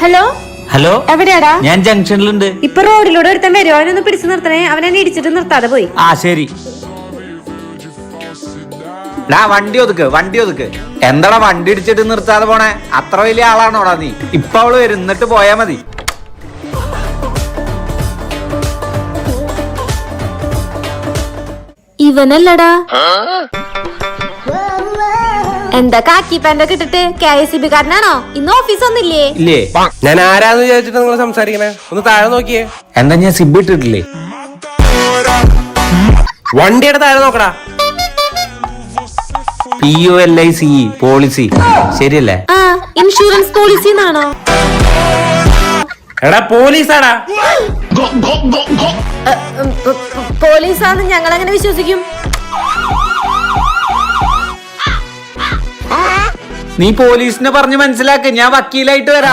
Hello hello, എവിടെയാടാ? ഞാൻ ജംഗ്ഷനിലുണ്ട്. ഇപ്പൊ റോഡിലൂടെ ഒരുത്തൻ വരും, അവനൊന്ന് പിടിച്ചു നിർത്തണേ. അവനെന്നെ ഇടിച്ചിട്ട് നിർത്താതെ പോയി. ആ ശരി. വണ്ടി ഒതുക്ക്. എന്താടാ വണ്ടി ഇടിച്ചിട്ട് നിർത്താതെ പോണേ? അത്ര വലിയ ആളാണോടാ നീ? ഇപ്പൊ അവള് വരും, എന്നിട്ട് പോയാ മതി. ഇവനല്ലടാ. എന്താ കാക്കി പാൻറ്റൊക്കെ ഇട്ടിട്ട് KSEB കാരനാണോ? ഇന്ന് ഓഫീസ് ഒന്നില്ലേ? ഇല്ലേ, ഞാൻ ആരാന്ന് വിചാരിച്ചിട്ട് നിങ്ങൾ സംസാരിക്കണേ? ഒന്ന് താഴെ നോക്കിയേ. എന്താ ഞാൻ സിബ് ഇട്ടിട്ടില്ലേ? വണ്ടിയുടെ താഴെ നോക്കടാ. POLICE പോളിസി ശരിയല്ലേ? ആ, ഇൻഷുറൻസ് പോളിസി എന്നാണോ? എടാ പോലീസാടാ. പോലീസാന്ന് ഞങ്ങൾ എങ്ങനെ വിശ്വസിക്കും? നീ പോലീസിനെ പറഞ്ഞ് മനസ്സിലാക്ക്, ഞാൻ വക്കീലായിട്ട് വരാം.